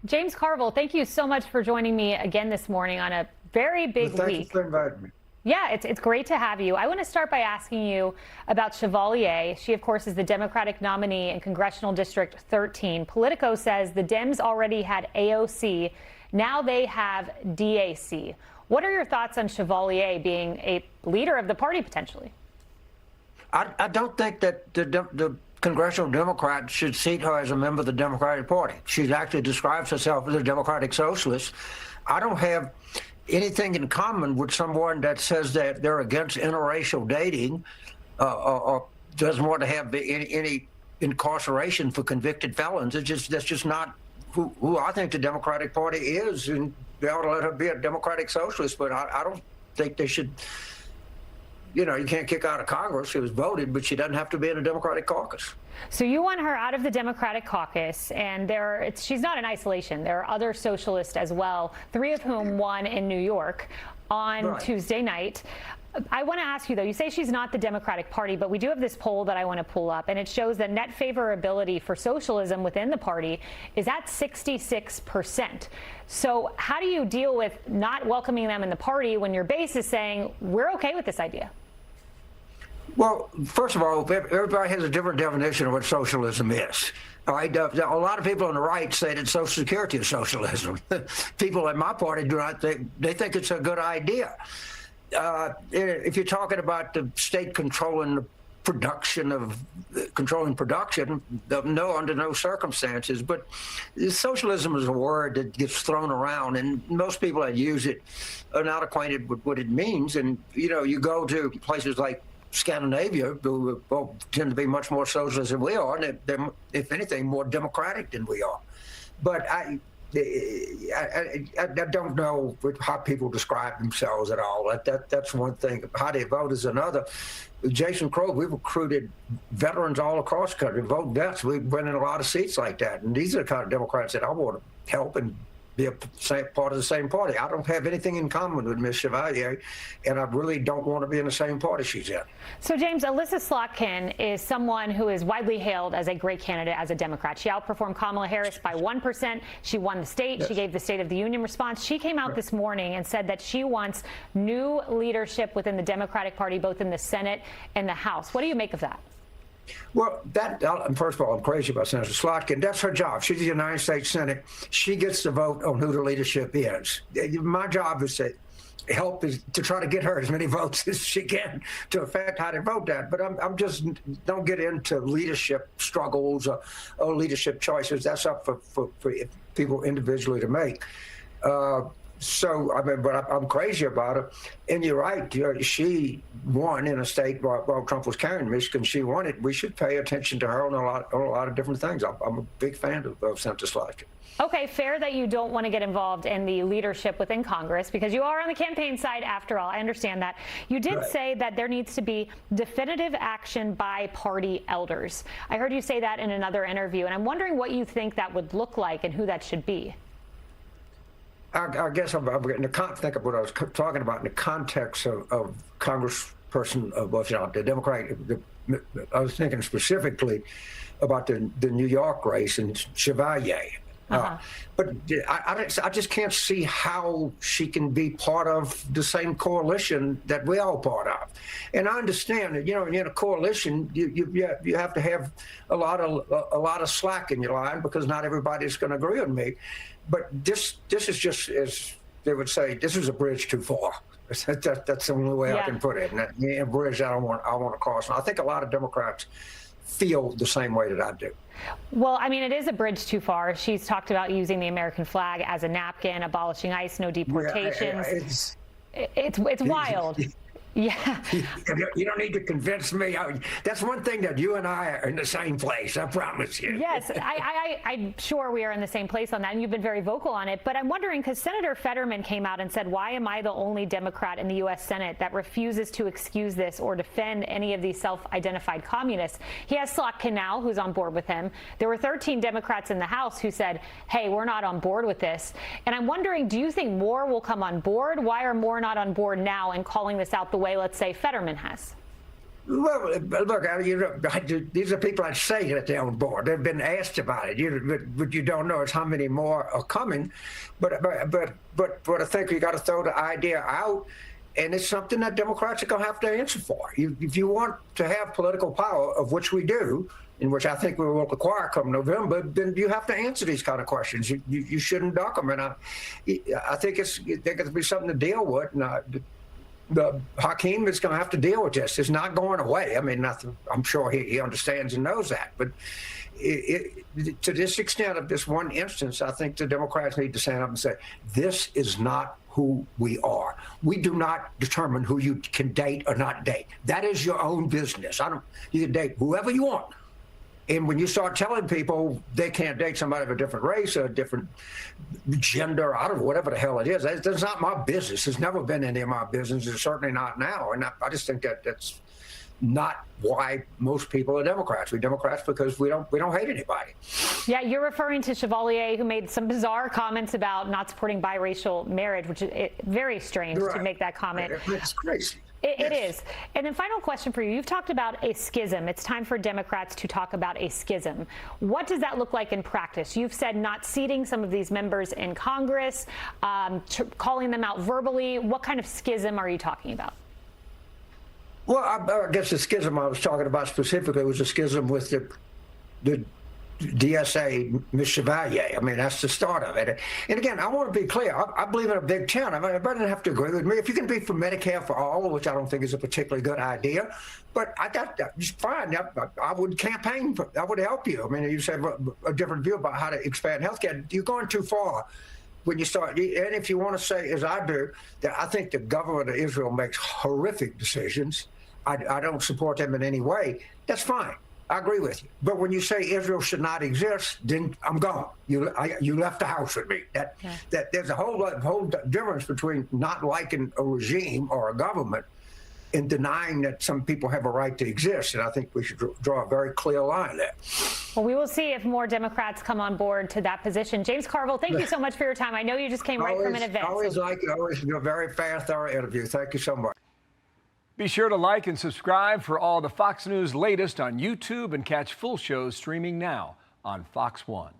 James Carville, thank you so much for joining me again this morning on a very big Thank you week. for inviting me. Yeah, it's great to have you. I want to start by asking you about Chevalier. She, of course, is the Democratic nominee in Congressional District 13. Politico says the Dems already had AOC. Now they have DAC. What are your thoughts on Chevalier being a leader of the party potentially? I don't think that the congressional Democrat should seat her as a member of the Democratic Party. She actually describes herself as a democratic socialist. I don't have anything in common with someone that says that they're against interracial dating or doesn't want to have any incarceration for convicted felons. That's just not who I think the Democratic Party is, and they ought to let her be a democratic socialist. But I don't think they should. You know, you can't kick her out of Congress. She was voted, but she doesn't have to be in a Democratic caucus. So you want her out of the Democratic caucus, and she's not in isolation. There are other socialists as well, three of whom won in New York on Tuesday night. I want to ask you, though, you say she's not the Democratic Party, but we do have this poll that I want to pull up, and it shows that net favorability for socialism within the party is at 66%. So how do you deal with not welcoming them in the party when your base is saying, we're okay with this idea? Well, first of all, everybody has a different definition of what socialism is. All right, a lot of people on the right say that Social Security is socialism. People in my party do not think, they think it's a good idea. If you're talking about the state controlling production, no, under no circumstances. But socialism is a word that gets thrown around, and most people that use it are not acquainted with what it means. And you know, you go to places like Scandinavia, who tend to be much more socialist than we are, and they're, if anything, more democratic than we are. But I don't know how people describe themselves at all. That's one thing. How they vote is another. Jason Crow, we've recruited veterans all across the country, vote vets. We've been in a lot of seats like that. And these are the kind of Democrats that I want to help and be a part of the same party. I don't have anything in common with Ms. Chevalier, and I really don't want to be in the same party she's in. So, James, Alyssa Slotkin is someone who is widely hailed as a great candidate as a Democrat. She outperformed Kamala Harris by 1%. She won the state. Yes. She gave the State of the Union response. She came out this morning and said that she wants new leadership within the Democratic Party, both in the Senate and the House. What do you make of that? Well, first of all, I'm crazy about Senator Slotkin. That's her job. She's the United States Senate. She gets to vote on who the leadership is. My job is to help to try to get her as many votes as she can to affect how they vote that. But I'm just don't get into leadership struggles or leadership choices. That's up for people individually to make. So, I mean, but I'm crazy about it. And you're right. She won in a state while Trump was carrying Michigan. She won it. We should pay attention to her on a lot of different things. I'm a big fan of Senator Slotkin. Okay, fair that you don't want to get involved in the leadership within Congress because you are on the campaign side after all. I understand that. You did say that there needs to be definitive action by party elders. I heard you say that in another interview, and I'm wondering what you think that would look like and who that should be. I guess I'm getting to think of what I was talking about in the context of Congressperson, the Democratic. I was thinking specifically about the New York race and Chevalier. But I just can't see how she can be part of the same coalition that we're all part of. And I understand that, you know, in a coalition, you have to have a lot of slack in your line because not everybody's going to agree with me. But this is just, as they would say, this is a bridge too far. That's the only way I can put it. And a bridge I want to cross. And I think a lot of Democrats feel the same way that I do. Well, I mean, it is a bridge too far. She's talked about using the American flag as a napkin, abolishing ICE, no deportations. It's wild. Yeah. You don't need to convince me. That's one thing that you and I are in the same place, I promise you. Yes, I'm sure we are in the same place on that, and you've been very vocal on it. But I'm wondering, because Senator Fetterman came out and said, why am I the only Democrat in the U.S. Senate that refuses to excuse this or defend any of these self-identified communists? He has Slotkin now, who's on board with him. There were 13 Democrats in the House who said, hey, we're not on board with this. And I'm wondering, do you think more will come on board? Why are more not on board now and calling this out the way, let's say, Fetterman has? Well, look, these are people that say that they're on board. They've been asked about it. But you don't know is how many more are coming. But I think you got to throw the idea out, and it's something that Democrats are going to have to answer for. If you want to have political power, of which we do, in which I think we will acquire come November, then you have to answer these kind of questions. You shouldn't duck them, and I think there's going to be something to deal with. And the Hakeem is going to have to deal with this. It's not going away. I mean, I'm sure he understands and knows that. But to this extent of this one instance, I think the Democrats need to stand up and say, this is not who we are. We do not determine who you can date or not date. That is your own business. You can date whoever you want. And when you start telling people they can't date somebody of a different race or a different gender, I don't know, whatever the hell it is, that's not my business. It's never been any of my business. It's certainly not now. And I just think that's not why most people are Democrats. We're Democrats because we don't hate anybody. Yeah, you're referring to Chevalier, who made some bizarre comments about not supporting biracial marriage, which is very strange to make that comment. It's crazy. It is. And then final question for you. You've talked about a schism. It's time for Democrats to talk about a schism. What does that look like in practice? You've said not seating some of these members in Congress, calling them out verbally. What kind of schism are you talking about? Well, I guess the schism I was talking about specifically was a schism with the DSA, Ms. Chevalier. I mean, that's the start of it. And again, I want to be clear. I believe in a big tent. I mean, everybody doesn't have to agree with me. If you can be for Medicare for all, which I don't think is a particularly good idea, but I got that. Just fine. I would campaign. I would help you. I mean, you said a different view about how to expand healthcare. You're going too far when you start. And if you want to say, as I do, that I think the government of Israel makes horrific decisions, I don't support them in any way, that's fine. I agree with you. But when you say Israel should not exist, then I'm gone. You left the house with me. That there's a whole difference between not liking a regime or a government and denying that some people have a right to exist. And I think we should draw a very clear line there. Well, we will see if more Democrats come on board to that position. James Carville, thank you so much for your time. I know you just came right from an event. Always a very fair, thorough interview. Thank you so much. Be sure to like and subscribe for all the Fox News latest on YouTube and catch full shows streaming now on Fox One.